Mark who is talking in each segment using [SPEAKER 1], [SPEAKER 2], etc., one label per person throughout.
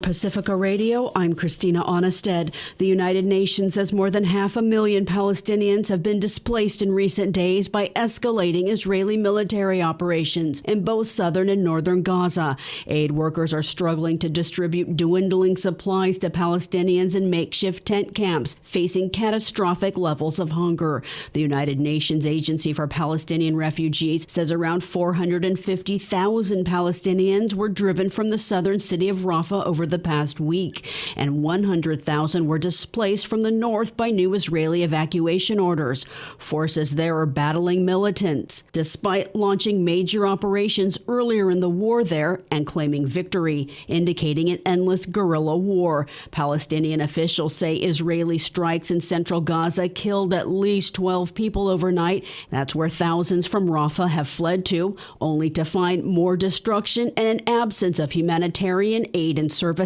[SPEAKER 1] Pacifica Radio, I'm Christina Onnested. The United Nations says more than 500,000 Palestinians have been displaced in recent days by escalating Israeli military operations in both southern and northern Gaza. Aid workers are struggling to distribute dwindling supplies to Palestinians in makeshift tent camps, facing catastrophic levels of hunger. The United Nations Agency for Palestinian Refugees says around 450,000 Palestinians were driven from the southern city of Rafah over the past week, and 100,000 were displaced from the north by new Israeli evacuation orders. Forces there are battling militants, despite launching major operations earlier in the war there and claiming victory, indicating an endless guerrilla war. Palestinian officials say Israeli strikes in central Gaza killed at least 12 people overnight. That's where thousands from Rafah have fled to, only to find more destruction and an absence of humanitarian aid and services,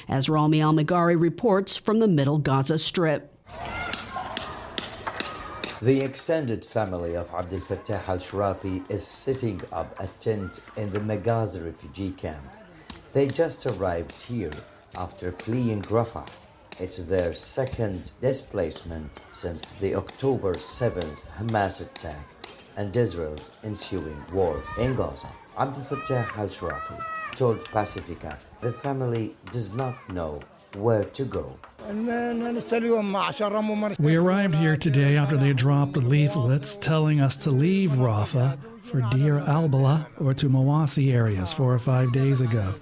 [SPEAKER 1] as Rami Al-Magari reports from the Middle Gaza Strip.
[SPEAKER 2] The extended family of Abdel Fattah al-Shrafi is setting up a tent in the Gaza refugee camp. They just arrived here after fleeing Rafah. It's their second displacement since the October 7th Hamas attack and Israel's ensuing war in Gaza. Abdel Fattah al-Shrafi told Pacifica the family does not know where to go.
[SPEAKER 3] We arrived here today after they dropped leaflets telling us to leave Rafah for Deir al-Balah or to Mawasi areas 4 or 5 days ago.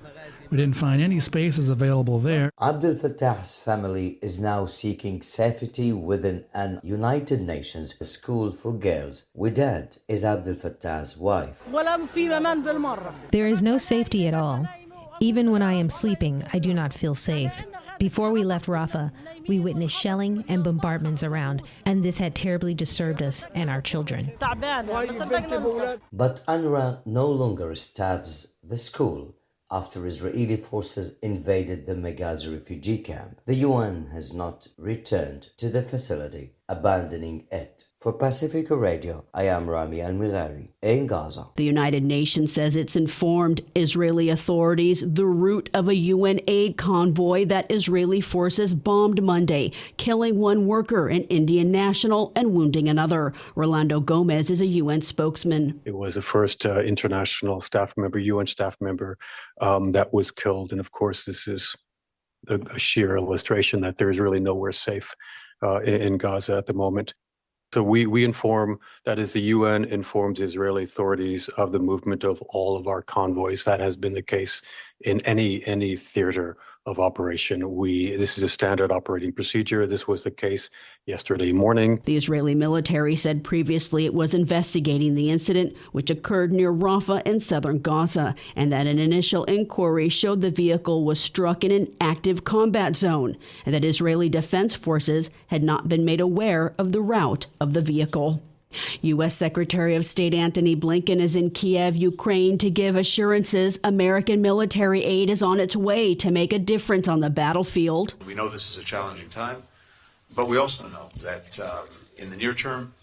[SPEAKER 3] We didn't find any spaces available there.
[SPEAKER 2] Abdel Fattah's family is now seeking safety within an United Nations school for girls. Widad is Abdel Fattah's wife.
[SPEAKER 4] There is no safety at all. Even when I am sleeping, I do not feel safe. Before we left Rafah, we witnessed shelling and bombardments around, and this had terribly disturbed us and our children.
[SPEAKER 2] But UNRWA no longer staffs the school after Israeli forces invaded the Gaza refugee camp. The UN has not returned to the facility, abandoning it. For Pacifica Radio, I am Rami Al-Magari in Gaza.
[SPEAKER 1] The United Nations says it's informed Israeli authorities the route of a UN aid convoy that Israeli forces bombed Monday, killing one worker, an Indian national, and wounding another. Rolando Gomez is a UN spokesman.
[SPEAKER 5] It was the first international staff member, UN staff member, that was killed. And of course, this is a sheer illustration that there is really nowhere safe in Gaza at the moment. So we inform, that is, the UN informs Israeli authorities of the movement of all of our convoys. That has been the case in any theater of operation. This is a standard operating procedure. This was the case yesterday morning.
[SPEAKER 1] The Israeli military said previously it was investigating the incident, which occurred near Rafah in southern Gaza, and that an initial inquiry showed the vehicle was struck in an active combat zone, and that Israeli defense forces had not been made aware of the route of the vehicle. U.S. Secretary of State Antony Blinken is in Kiev, Ukraine, to give assurances American military aid is on its way to make a difference on the battlefield.
[SPEAKER 6] We know this is a challenging time, but we also know that in the near term,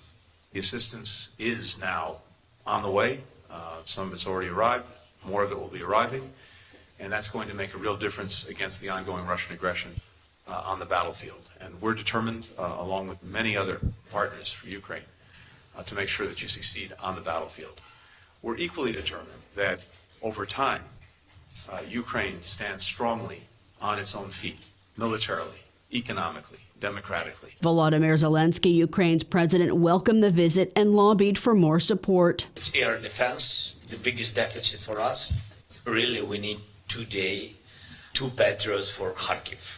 [SPEAKER 6] the assistance is now on the way. Some of it's already arrived, more of it will be arriving, and that's going to make a real difference against the ongoing Russian aggression on the battlefield. And we're determined, along with many other partners for Ukraine, to make sure that you succeed on the battlefield. We're equally determined that over time, Ukraine stands strongly on its own feet, militarily, economically, democratically.
[SPEAKER 1] Volodymyr Zelensky, Ukraine's president, welcomed the visit and lobbied for more support.
[SPEAKER 7] It's air defense, the biggest deficit for us. Really, we need today 2 Patriots for Kharkiv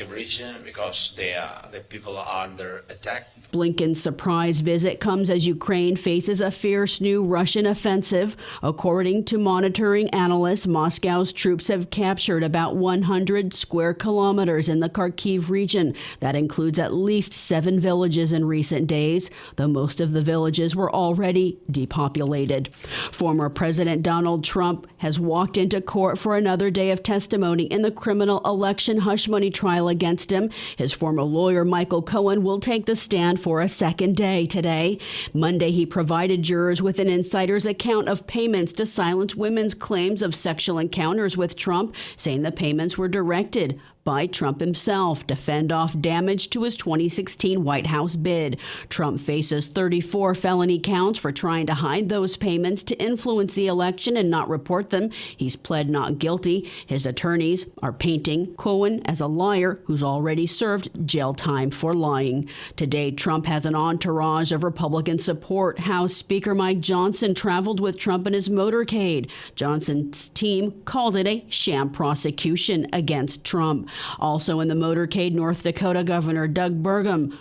[SPEAKER 7] region, because the people are under attack.
[SPEAKER 1] Blinken's surprise visit comes as Ukraine faces a fierce new Russian offensive. According to monitoring analysts, Moscow's troops have captured about 100 square kilometers in the Kharkiv region. That includes at least 7 villages in recent days, though most of the villages were already depopulated. Former President Donald Trump has walked into court for another day of testimony in the criminal election hush money felony trial against him. His former lawyer, Michael Cohen, will take the stand for a second day today. Monday, he provided jurors with an insider's account of payments to silence women's claims of sexual encounters with Trump, saying the payments were directed by Trump himself to fend off damage to his 2016 White House bid. Trump faces 34 felony counts for trying to hide those payments to influence the election and not report them. He's pled not guilty. His attorneys are painting Cohen as a liar who's already served jail time for lying. Today, Trump has an entourage of Republican support. House Speaker Mike Johnson traveled with Trump in his motorcade. Johnson's team called it a sham prosecution against Trump. Also in the motorcade, North Dakota Governor Doug Burgum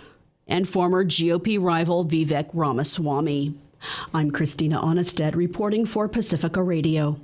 [SPEAKER 1] and former GOP rival Vivek Ramaswamy. I'm Christina Onnested reporting for Pacifica Radio.